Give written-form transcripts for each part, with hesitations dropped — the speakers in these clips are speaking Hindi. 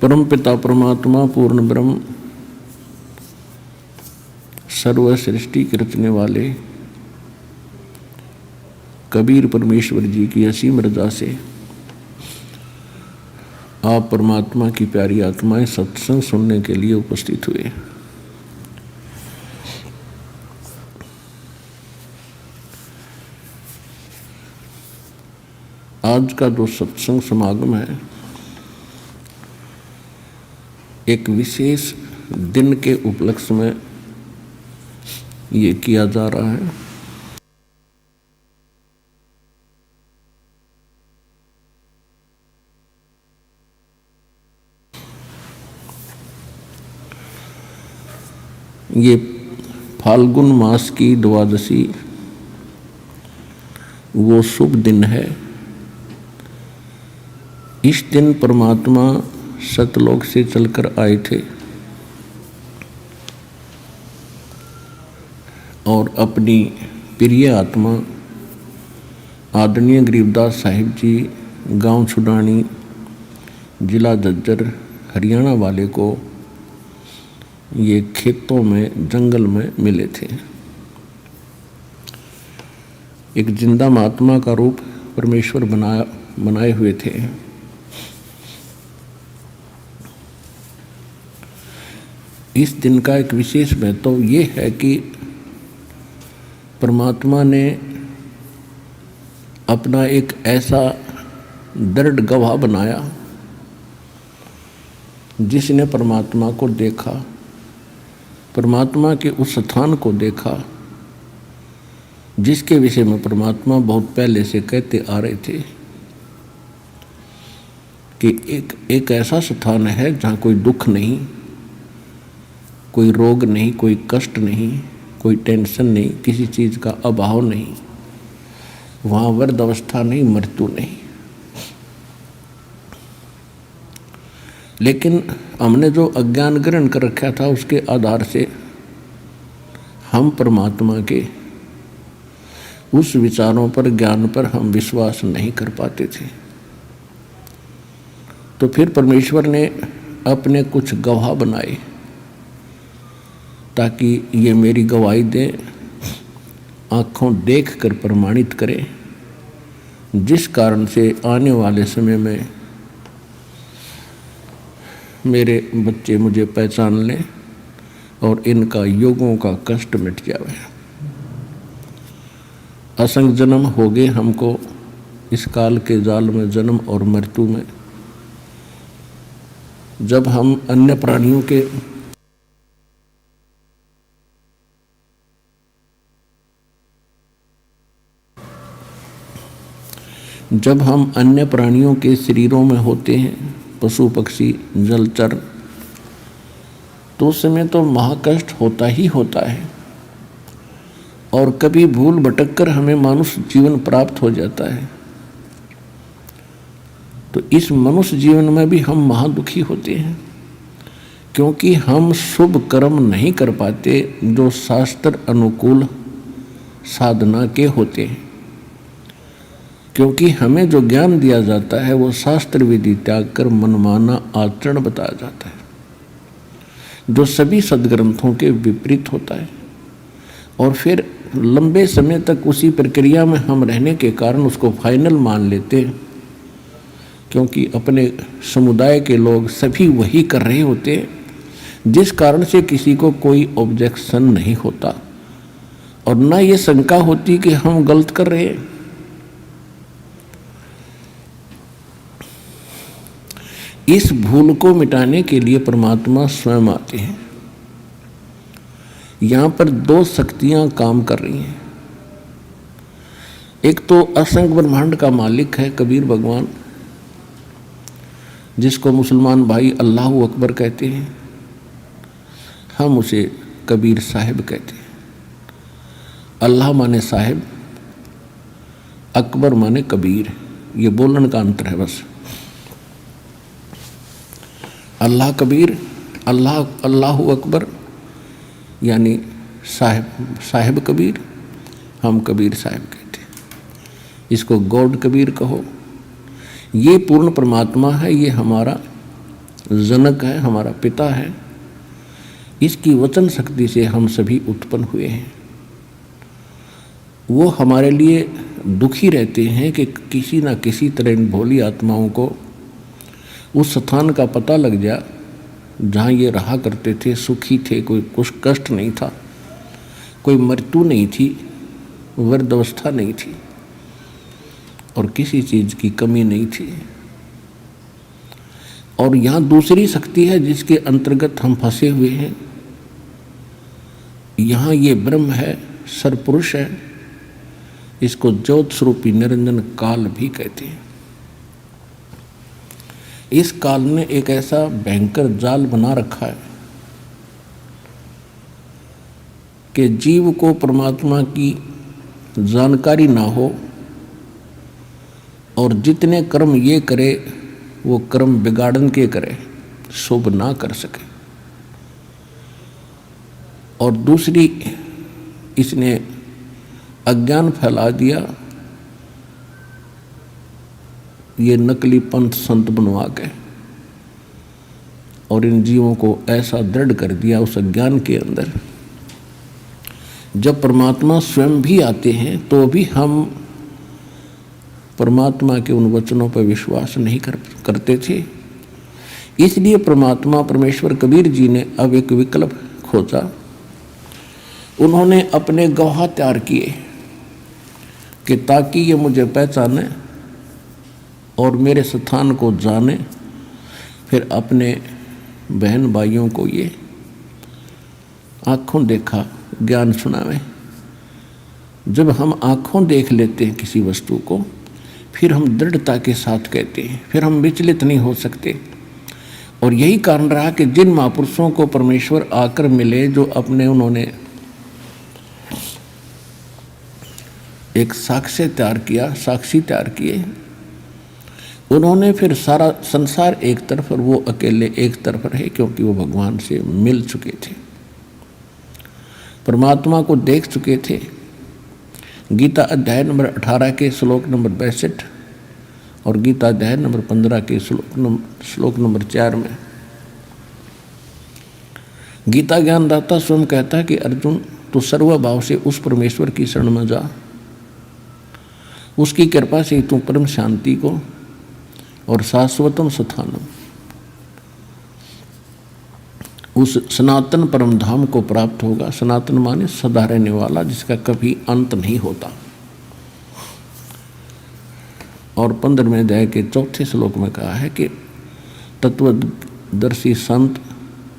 परम पिता परमात्मा पूर्ण ब्रह्म सर्व सृष्टि के रचने वाले कबीर परमेश्वर जी की असीम रजा से आप परमात्मा की प्यारी आत्माएं सत्संग सुनने के लिए उपस्थित हुए। आज का जो सत्संग समागम है एक विशेष दिन के उपलक्ष्य में ये किया जा रहा है। ये फाल्गुन मास की द्वादशी वो शुभ दिन है। इस दिन परमात्मा सतलोक से चलकर आए थे और अपनी प्रिय आत्मा आदरणीय गरीबदास साहिब जी गांव छुडानी जिला झज्जर हरियाणा वाले को ये खेतों में जंगल में मिले थे। एक जिंदा महात्मा का रूप परमेश्वर बनाए हुए थे। इस दिन का एक विशेष महत्व ये है कि परमात्मा ने अपना एक ऐसा दृढ़ गवाह बनाया जिसने परमात्मा को देखा, परमात्मा के उस स्थान को देखा जिसके विषय में परमात्मा बहुत पहले से कहते आ रहे थे कि एक ऐसा स्थान है जहाँ कोई दुख नहीं, कोई रोग नहीं, कोई कष्ट नहीं, कोई टेंशन नहीं, किसी चीज़ का अभाव नहीं, वहाँ वृद्ध अवस्था नहीं, मृत्यु नहीं। लेकिन हमने जो अज्ञान ग्रहण कर रखा था उसके आधार से हम परमात्मा के उस विचारों पर, ज्ञान पर हम विश्वास नहीं कर पाते थे। तो फिर परमेश्वर ने अपने कुछ गवाह बनाए ताकि ये मेरी गवाही दे, आँखों देख कर प्रमाणित करें, जिस कारण से आने वाले समय में मेरे बच्चे मुझे पहचान लें और इनका युगों का कष्ट मिट जाए। असंख्य जन्म हो गए हमको इस काल के जाल में, जन्म और मृत्यु में। जब हम अन्य प्राणियों के शरीरों में होते हैं, पशु पक्षी जलचर, तो उस समय तो महाकष्ट होता ही होता है और कभी भूल भटक कर हमें मनुष्य जीवन प्राप्त हो जाता है। तो इस मनुष्य जीवन में भी हम महादुखी होते हैं क्योंकि हम शुभ कर्म नहीं कर पाते जो शास्त्र अनुकूल साधना के होते हैं। क्योंकि हमें जो ज्ञान दिया जाता है वो शास्त्र विधि त्याग कर मनमाना आचरण बताया जाता है जो सभी सदग्रंथों के विपरीत होता है। और फिर लंबे समय तक उसी प्रक्रिया में हम रहने के कारण उसको फाइनल मान लेते हैं क्योंकि अपने समुदाय के लोग सभी वही कर रहे होते हैं, जिस कारण से किसी को कोई ऑब्जेक्शन नहीं होता और ना ये शंका होती कि हम गलत कर रहे हैं। इस भूल को मिटाने के लिए परमात्मा स्वयं आते हैं। यहाँ पर दो शक्तियाँ काम कर रही हैं। एक तो असंख्य ब्रह्मांड का मालिक है कबीर भगवान, जिसको मुसलमान भाई अल्लाह अकबर कहते हैं, हम उसे कबीर साहिब कहते हैं। अल्लाह माने साहिब, अकबर माने कबीर, ये बोलने का अंतर है बस। अल्लाह कबीर, अल्लाह अकबर यानी साहिब कबीर, हम कबीर साहिब कहते हैं। इसको गॉड कबीर कहो। ये पूर्ण परमात्मा है, ये हमारा जनक है, हमारा पिता है, इसकी वचन शक्ति से हम सभी उत्पन्न हुए हैं। वो हमारे लिए दुखी रहते हैं कि किसी न किसी तरह इन भोली आत्माओं को उस स्थान का पता लग जा जहाँ ये रहा करते थे, सुखी थे, कोई कुछ कष्ट नहीं था, कोई मृत्यु नहीं थी, वृद्धावस्था नहीं थी और किसी चीज़ की कमी नहीं थी। और यहाँ दूसरी शक्ति है जिसके अंतर्गत हम फंसे हुए हैं। यहाँ ये ब्रह्म है, सरपुरुष है, इसको ज्योत स्वरूपी निरंजन काल भी कहते हैं। इस काल ने एक ऐसा भयंकर जाल बना रखा है कि जीव को परमात्मा की जानकारी ना हो और जितने कर्म ये करे वो कर्म बिगाड़न के करे, शुभ ना कर सके। और दूसरी, इसने अज्ञान फैला दिया, ये नकली पंथ संत बनवा के, और इन जीवों को ऐसा दृढ़ कर दिया उस अज्ञान के अंदर। जब परमात्मा स्वयं भी आते हैं तो भी हम परमात्मा के उन वचनों पर विश्वास नहीं करते थे। इसलिए परमात्मा परमेश्वर कबीर जी ने अब एक विकल्प खोजा। उन्होंने अपने गवाह तैयार किए कि ताकि ये मुझे पहचाने और मेरे स्थान को जाने, फिर अपने बहन भाइयों को ये आँखों देखा ज्ञान सुनावे। जब हम आँखों देख लेते हैं किसी वस्तु को, फिर हम दृढ़ता के साथ कहते हैं, फिर हम विचलित नहीं हो सकते। और यही कारण रहा कि जिन महापुरुषों को परमेश्वर आकर मिले, जो अपने उन्होंने एक साक्ष्य तैयार किया, साक्षी तैयार किए, उन्होंने फिर सारा संसार एक तरफ और वो अकेले एक तरफ रहे, क्योंकि वो भगवान से मिल चुके थे, परमात्मा को देख चुके थे। गीता अध्याय नंबर 18 के श्लोक नंबर 62 और गीता अध्याय नंबर 15 के श्लोक नंबर 4 में गीता ज्ञानदाता स्वयं कहता है कि अर्जुन, तू सर्वभाव से उस परमेश्वर की शरण में जा, उसकी कृपा से तू परम शांति को और शाश्वतम स्थानम, उस सनातन परम धाम को प्राप्त होगा। सनातन माने सदा रहने वाला, जिसका कभी अंत नहीं होता। और 15वें अध्याय के 4थे श्लोक में कहा है कि तत्वदर्शी संत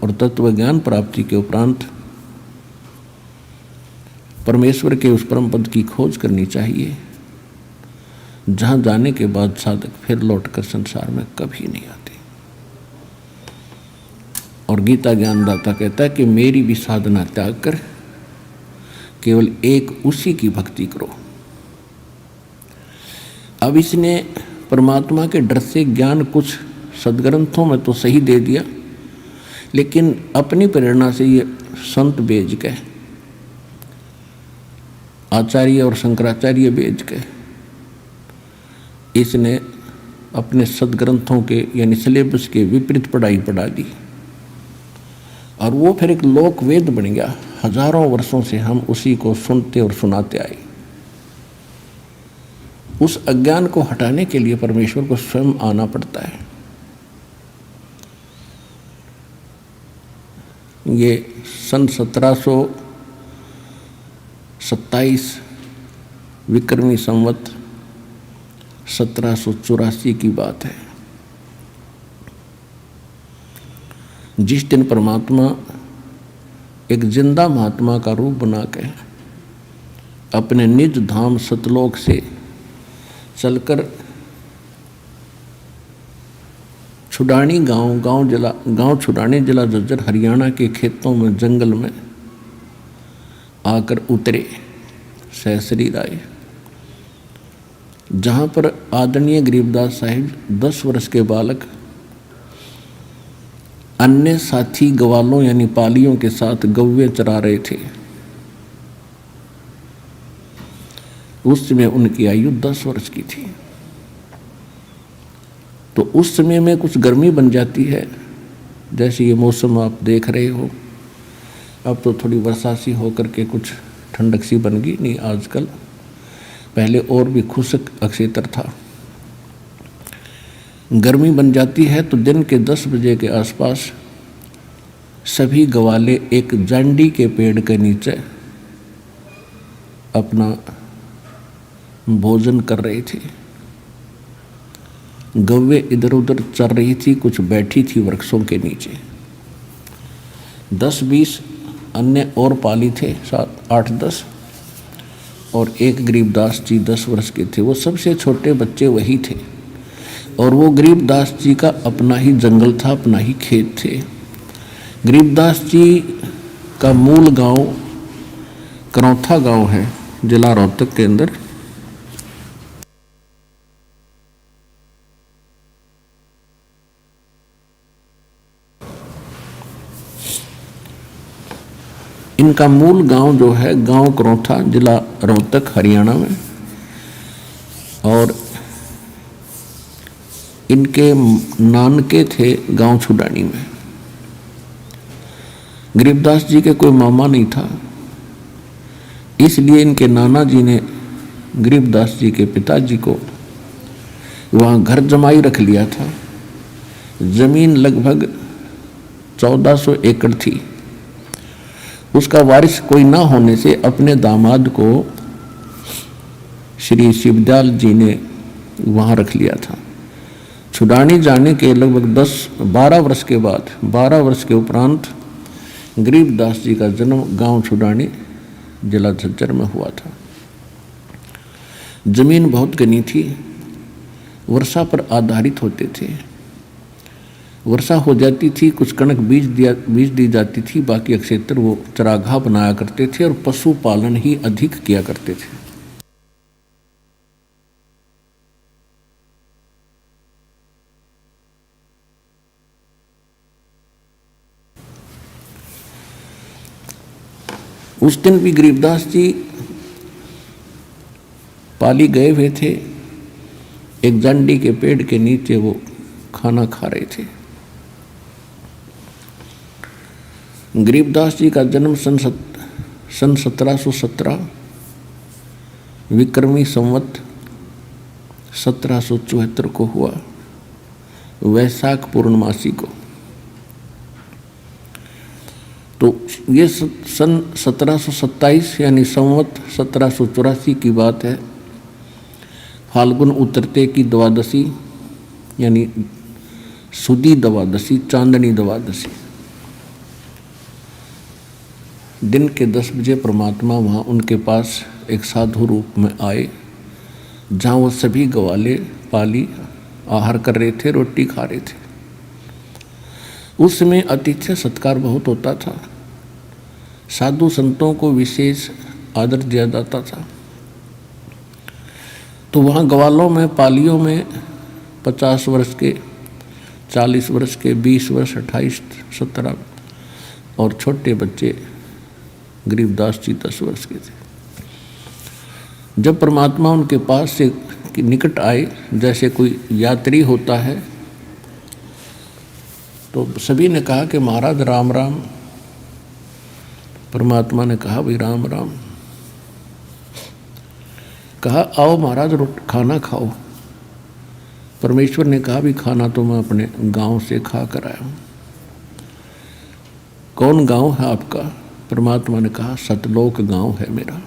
और तत्व ज्ञान प्राप्ति के उपरांत परमेश्वर के उस परम पद की खोज करनी चाहिए, जहाँ जाने के बाद साधक फिर लौटकर संसार में कभी नहीं आते। और गीता ज्ञानदाता कहता है कि मेरी भी साधना त्याग कर केवल एक उसी की भक्ति करो। अब इसने परमात्मा के डर से ज्ञान कुछ सदग्रंथों में तो सही दे दिया, लेकिन अपनी प्रेरणा से ये संत भेज के, आचार्य और शंकराचार्य भेज के, इसने अपने सदग्रंथों के यानी सिलेबस के विपरीत पढ़ाई पढ़ा दी, और वो फिर एक लोक वेद बन गया। हजारों वर्षों से हम उसी को सुनते और सुनाते आए। उस अज्ञान को हटाने के लिए परमेश्वर को स्वयं आना पड़ता है। ये सन 1727 विक्रमी संवत 1784 की बात है, जिस दिन परमात्मा एक जिंदा महात्मा का रूप बना के अपने निज धाम सतलोक से चलकर छुडानी गांव छुडानी जिला झज्जर हरियाणा के खेतों में जंगल में आकर उतरे सहसरी राय, जहाँ पर आदरणीय गरीबदास साहिब 10 वर्ष के बालक अन्य साथी गवालों यानी पालियों के साथ गौवें चरा रहे थे। उस समय उनकी आयु 10 वर्ष की थी। तो उस समय में कुछ गर्मी बन जाती है जैसे ये मौसम आप देख रहे हो, अब तो थोड़ी वर्षा सी होकर के कुछ ठंडक सी बन गई, नहीं आजकल, पहले और भी खुश्क अक्षेत्र था। गर्मी बन जाती है तो दिन के 10 बजे के आसपास सभी गवाले एक जांडी के पेड़ के नीचे अपना भोजन कर रहे थे। गव्वे इधर उधर चर रही थी, कुछ बैठी थी वृक्षों के नीचे। 10-20 अन्य और पाली थे, 7-8-10, और एक गरीबदास जी 10 वर्ष के थे। वो सबसे छोटे बच्चे वही थे। और वो गरीबदास जी का अपना ही जंगल था, अपना ही खेत थे। गरीबदास जी का मूल गांव करौथा गांव है, जिला रोहतक के अंदर। इनका मूल गांव जो है गांव करौथा, जिला रोहतक, हरियाणा में। और इनके नानके थे गांव छुडानी में। गरीबदास जी के कोई मामा नहीं था, इसलिए इनके नाना जी ने गरीबदास जी के पिताजी को वहाँ घर जमाई रख लिया था। जमीन लगभग 1400 एकड़ थी। उसका वारिस कोई ना होने से अपने दामाद को श्री शिवदयाल जी ने वहाँ रख लिया था। छुडानी जाने के लगभग 10-12 वर्ष के बाद, 12 वर्ष के उपरांत गरीबदास जी का जन्म गांव छुडानी, जिला झज्जर में हुआ था। जमीन बहुत घनी थी, वर्षा पर आधारित होते थे। वर्षा हो जाती थी, कुछ कणक बीज दी जाती थी, बाकी क्षेत्र वो चरागाह बनाया करते थे और पशुपालन ही अधिक किया करते थे। उस दिन भी गरीबदास जी पाली गए हुए थे। एक जांडी के पेड़ के नीचे वो खाना खा रहे थे। गरीबदास जी का जन्म सन 1717 विक्रमी संवत 1774 को हुआ, वैशाख पूर्णमासी को। तो ये सन 1727 यानी संवत 1784 की बात है। फाल्गुन उतरते की द्वादशी यानी सुदी द्वादशी, चांदनी द्वादशी, दिन के 10 बजे परमात्मा वहाँ उनके पास एक साधु रूप में आए, जहाँ वो सभी गवाले पाली आहार कर रहे थे, रोटी खा रहे थे। उस समय आतिथ्य सत्कार बहुत होता था, साधु संतों को विशेष आदर दिया जाता था। तो वहाँ गवालों में, पालियों में 50 वर्ष के, 40 वर्ष के, 20 वर्ष, 28, 17 और छोटे बच्चे गरीबदास जी 10 वर्ष के थे। जब परमात्मा उनके पास से निकट आए, जैसे कोई यात्री होता है, तो सभी ने कहा कि महाराज राम राम। परमात्मा ने कहा भाई राम राम। कहा आओ महाराज खाना खाओ। परमेश्वर ने कहा भी खाना तो मैं अपने गांव से खा कर आया हूँ। कौन गांव है आपका? परमात्मा ने कहा सतलोक गांव है मेरा।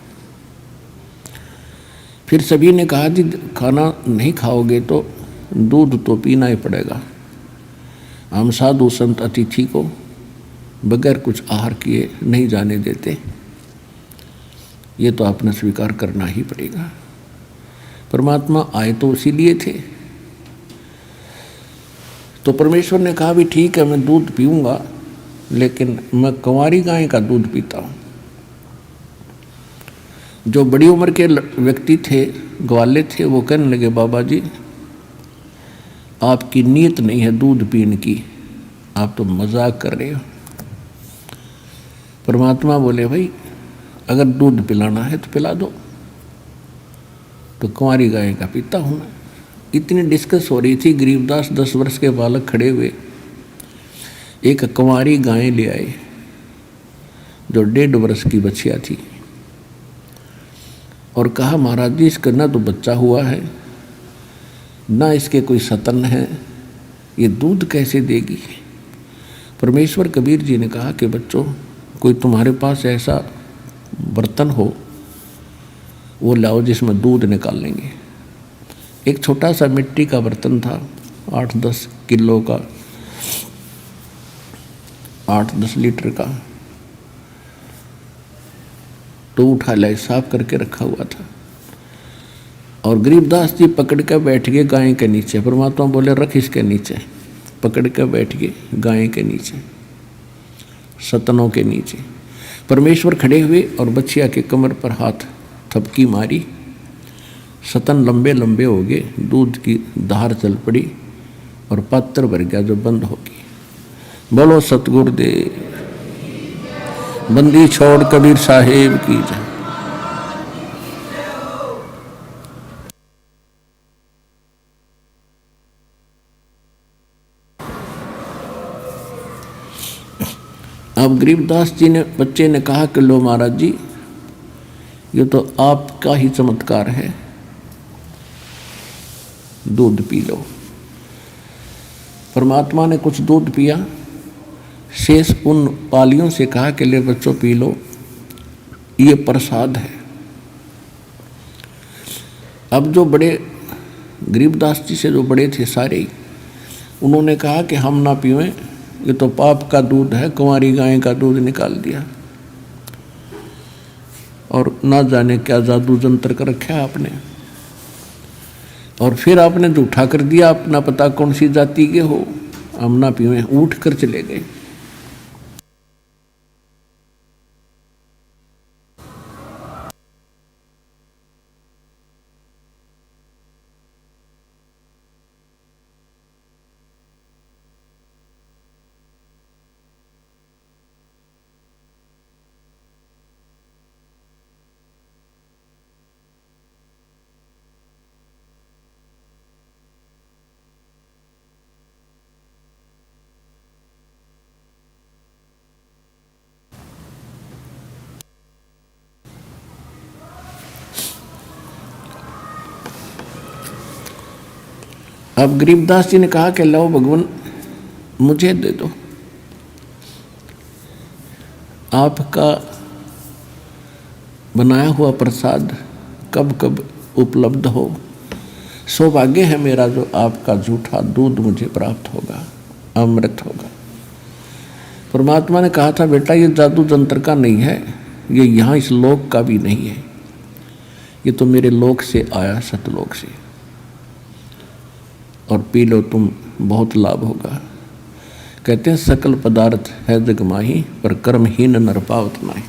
फिर सभी ने कहा जी खाना नहीं खाओगे तो दूध तो पीना ही पड़ेगा। हम साधु संत अतिथि को बगैर कुछ आहार किए नहीं जाने देते, ये तो आपने स्वीकार करना ही पड़ेगा। परमात्मा आए तो इसीलिए थे। तो परमेश्वर ने कहा भी ठीक है मैं दूध पीऊंगा, लेकिन मैं कंवारी गाय का दूध पीता हूँ। जो बड़ी उम्र के व्यक्ति थे, ग्वाले थे, वो कहने लगे बाबा जी आपकी नीयत नहीं है दूध पीने की, आप तो मजाक कर रहे हो। परमात्मा बोले भाई अगर दूध पिलाना है तो पिला दो, तो कुंवारी गाय का पीता हूँ मैं। इतनी डिस्कस हो रही थी। गरीबदास 10 वर्ष के बालक खड़े हुए, एक कुंवारी गाय ले आए जो 1.5 वर्ष की बच्चिया थी, और कहा महाराज जी इसका ना तो बच्चा हुआ है ना इसके कोई सतन है, ये दूध कैसे देगी। परमेश्वर कबीर जी ने कहा कि बच्चों, कोई तुम्हारे पास ऐसा बर्तन हो वो लाओ जिसमें दूध निकाल लेंगे। एक छोटा सा मिट्टी का बर्तन था, 8-10 किलो का, 8-10 लीटर का, तो उठा लाए, साफ करके रखा हुआ था। और गरीबदास जी पकड़ कर बैठ गए गाय के नीचे। परमात्मा बोले रख इसके नीचे, पकड़ कर बैठ गए गाय के नीचे, सतनों के नीचे। परमेश्वर खड़े हुए और बच्चिया के कमर पर हाथ थपकी मारी, सतन लंबे लंबे हो गए, दूध की धार चल पड़ी और पात्र भर गया जो बंद होगी। बोलो सतगुरुदेव, बंदी छोड़ कबीर साहेब की जय। अब गरीबदास जी ने, बच्चे ने कहा कि लो महाराज जी, ये तो आपका ही चमत्कार है, दूध पी लो। परमात्मा ने कुछ दूध पिया, शेष उन पालियों से कहा कि ले बच्चों पी लो, ये प्रसाद है। अब जो बड़े गरीबदास जी से जो बड़े थे सारे, उन्होंने कहा कि हम ना पिएं, ये तो पाप का दूध है, कुंवारी गाय का दूध निकाल दिया और ना जाने क्या जादू जंतर कर रखा आपने, और फिर आपने झूठा कर दिया, अपना पता कौन सी जाति के हो, हम ना पिएं, उठ कर चले गए। अब गरीबदास जी ने कहा कि लो भगवान मुझे दे दो, आपका बनाया हुआ प्रसाद कब कब उपलब्ध हो, सौभाग्य है मेरा जो आपका झूठा दूध मुझे प्राप्त होगा, अमृत होगा। परमात्मा ने कहा था बेटा ये जादू जंत्र का नहीं है, ये यहाँ इस लोक का भी नहीं है, ये तो मेरे लोक से आया, सतलोक से, और पी लो तुम, बहुत लाभ होगा। कहते हैं सकल पदार्थ है जग माही, पर कर्महीन नर पावत नाहि।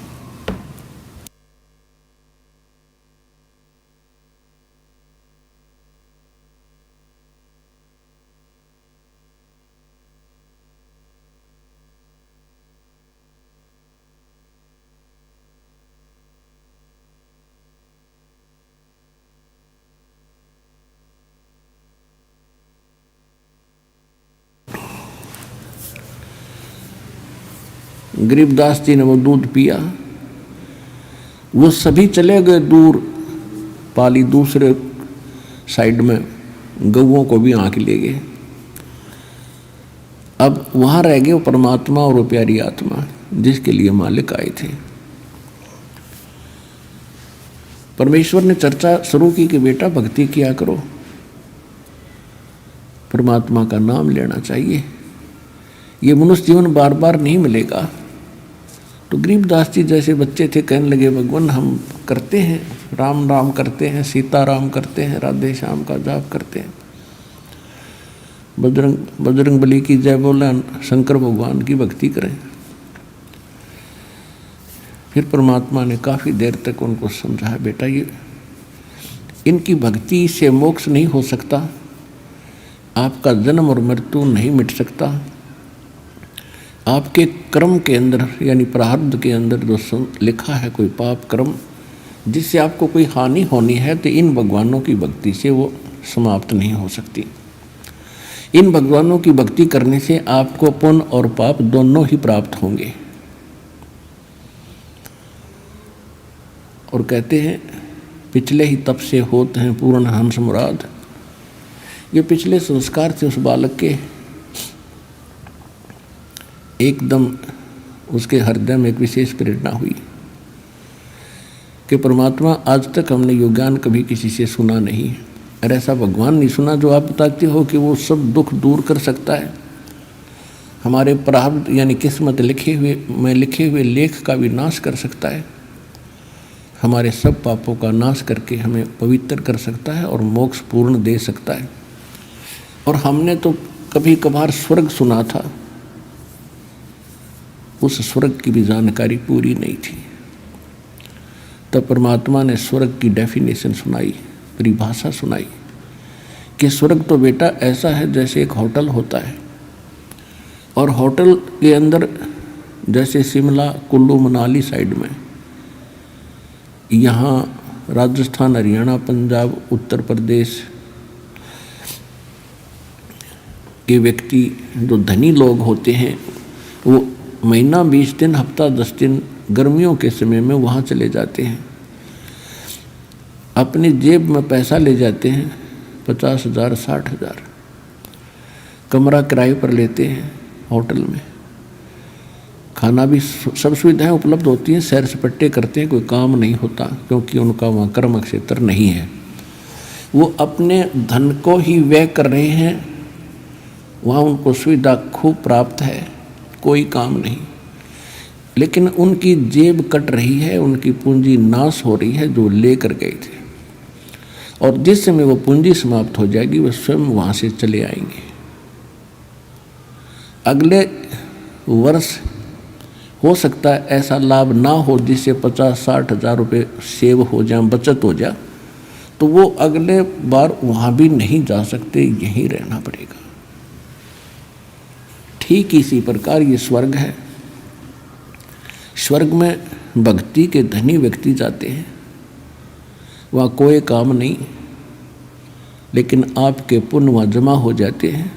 गरीबदास जी ने वो दूध पिया, वो सभी चले गए दूर, पाली दूसरे साइड में गौओं को भी आंक ले गए। अब वहां रह गए वो परमात्मा और वो प्यारी आत्मा जिसके लिए मालिक आए थे। परमेश्वर ने चर्चा शुरू की कि बेटा भक्ति किया करो, परमात्मा का नाम लेना चाहिए, ये मनुष्य जीवन बार बार नहीं मिलेगा। तो गरीबदास जी जैसे बच्चे थे कहने लगे भगवान हम करते हैं, राम राम करते हैं, सीता राम करते हैं, राधे श्याम का जाप करते हैं, बजरंग बली की जय बोला, शंकर भगवान की भक्ति करें। फिर परमात्मा ने काफ़ी देर तक उनको समझाया बेटा ये इनकी भक्ति से मोक्ष नहीं हो सकता, आपका जन्म और मृत्यु नहीं मिट सकता, आपके कर्म के अंदर यानी प्रारब्ध के अंदर जो लिखा है कोई पाप कर्म जिससे आपको कोई हानि होनी है, तो इन भगवानों की भक्ति से वो समाप्त नहीं हो सकती। इन भगवानों की भक्ति करने से आपको पुण्य और पाप दोनों ही प्राप्त होंगे। और कहते हैं पिछले ही तप से होते हैं पूर्ण हंस मुराद। ये पिछले संस्कार से उस बालक के एकदम उसके हृदय में एक विशेष प्रेरणा हुई कि परमात्मा, आज तक हमने यो ज्ञान कभी किसी से सुना नहीं, और ऐसा भगवान नहीं सुना जो आप बताते हो कि वो सब दुख दूर कर सकता है, हमारे प्रारब्ध यानी किस्मत लिखे हुए लेख का भी नाश कर सकता है, हमारे सब पापों का नाश करके हमें पवित्र कर सकता है और मोक्ष पूर्ण दे सकता है। और हमने तो कभी कभार स्वर्ग सुना था, उस स्वर्ग की भी जानकारी पूरी नहीं थी। तब परमात्मा ने स्वर्ग की डेफिनेशन सुनाई, परिभाषा सुनाई कि स्वर्ग तो बेटा ऐसा है जैसे एक होटल होता है, और होटल के अंदर जैसे शिमला, कुल्लू, मनाली साइड में, यहाँ राजस्थान, हरियाणा, पंजाब, उत्तर प्रदेश के व्यक्ति जो धनी लोग होते हैं वो महीना 20 दिन, हफ्ता 10 दिन गर्मियों के समय में वहाँ चले जाते हैं, अपनी जेब में पैसा ले जाते हैं 50,000, 60,000, कमरा किराए पर लेते हैं, होटल में खाना भी सब सुविधाएं उपलब्ध होती हैं, सैर सपट्टे करते हैं, कोई काम नहीं होता क्योंकि उनका वहाँ कर्म क्षेत्र नहीं है, वो अपने धन को ही व्यय कर रहे हैं, वहाँ उनको सुविधा खूब प्राप्त है, कोई काम नहीं, लेकिन उनकी जेब कट रही है, उनकी पूंजी नाश हो रही है जो ले कर गए थे, और जिस समय वो पूंजी समाप्त हो जाएगी वो स्वयं वहाँ से चले आएंगे। अगले वर्ष हो सकता है ऐसा लाभ ना हो जिससे 50-60 हज़ार रुपये सेव हो जाए, बचत हो जाए, तो वो अगले बार वहाँ भी नहीं जा सकते, यहीं रहना पड़ेगा। ठीक इसी प्रकार ये स्वर्ग है। स्वर्ग में भक्ति के धनी व्यक्ति जाते हैं, वहाँ कोई काम नहीं, लेकिन आपके पुण्य वहाँ जमा हो जाते हैं,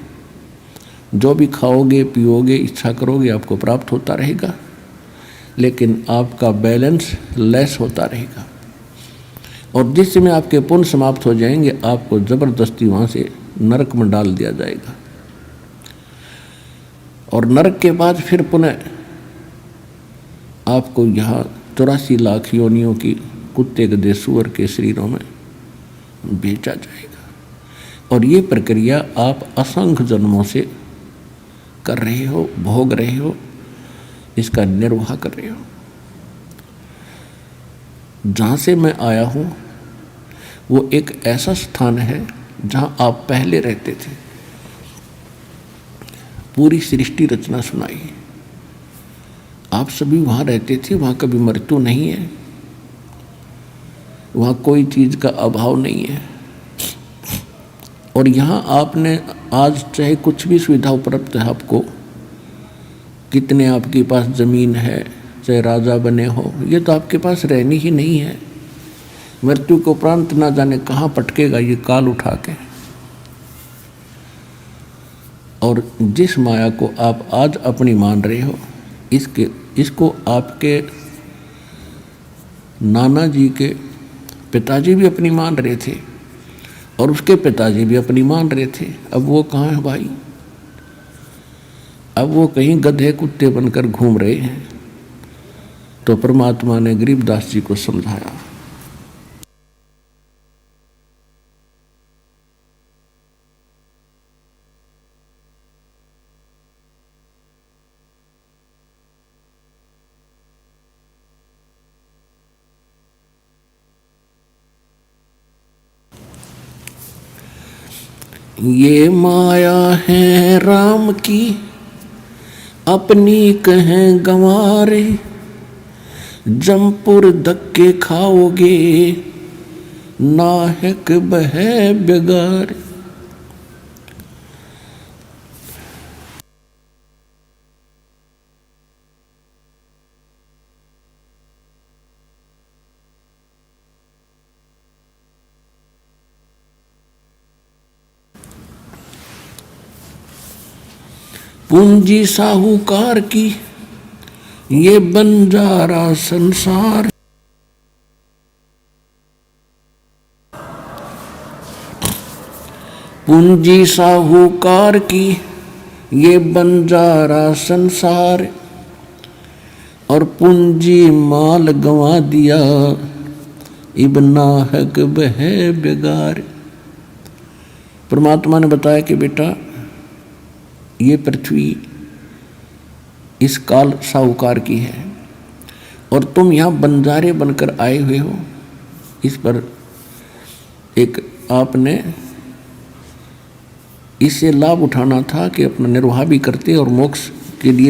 जो भी खाओगे पियोगे इच्छा करोगे आपको प्राप्त होता रहेगा, लेकिन आपका बैलेंस लेस होता रहेगा, और जिस समय आपके पुण्य समाप्त हो जाएंगे आपको जबरदस्ती वहाँ से नरक में डाल दिया जाएगा, और नरक के बाद फिर पुनः आपको यहाँ 84 लाख योनियों की कुत्ते गधे सूअर के शरीरों में बेचा जाएगा, और ये प्रक्रिया आप असंख्य जन्मों से कर रहे हो, भोग रहे हो, इसका निर्वाह कर रहे हो। जहाँ से मैं आया हूँ वो एक ऐसा स्थान है जहाँ आप पहले रहते थे, पूरी सृष्टि रचना सुनाई, आप सभी वहाँ रहते थे, वहाँ कभी मृत्यु नहीं है, वहाँ कोई चीज़ का अभाव नहीं है, और यहाँ आपने आज चाहे कुछ भी सुविधा उपलब्ध है आपको, कितने आपके पास ज़मीन है, चाहे राजा बने हो, ये तो आपके पास रहनी ही नहीं है, मृत्यु के उपरांत ना जाने कहाँ पटकेगा ये काल उठा के। और जिस माया को आप आज अपनी मान रहे हो, इसको आपके नाना जी के पिताजी भी अपनी मान रहे थे, और उसके पिताजी भी अपनी मान रहे थे। अब वो कहाँ है भाई? अब वो कहीं गधे कुत्ते बनकर घूम रहे हैं। तो परमात्मा ने गरीबदास जी को समझाया, ये माया है राम की अपनी कहें गंवारे, जमपुर धक्के खाओगे नाहक बहे बेगारे। पूंजी साहूकार की ये बंजारा संसार। पूंजी साहूकार की ये बंजारा संसार, और पूंजी माल गंवा दिया इब नाहक बह बेगार। परमात्मा ने बताया कि बेटा ये पृथ्वी इस काल साहूकार की है और तुम यहाँ बंजारे बनकर आए हुए हो। इस पर एक आपने इससे लाभ उठाना था कि अपना निर्वाह भी करते और मोक्ष के लिए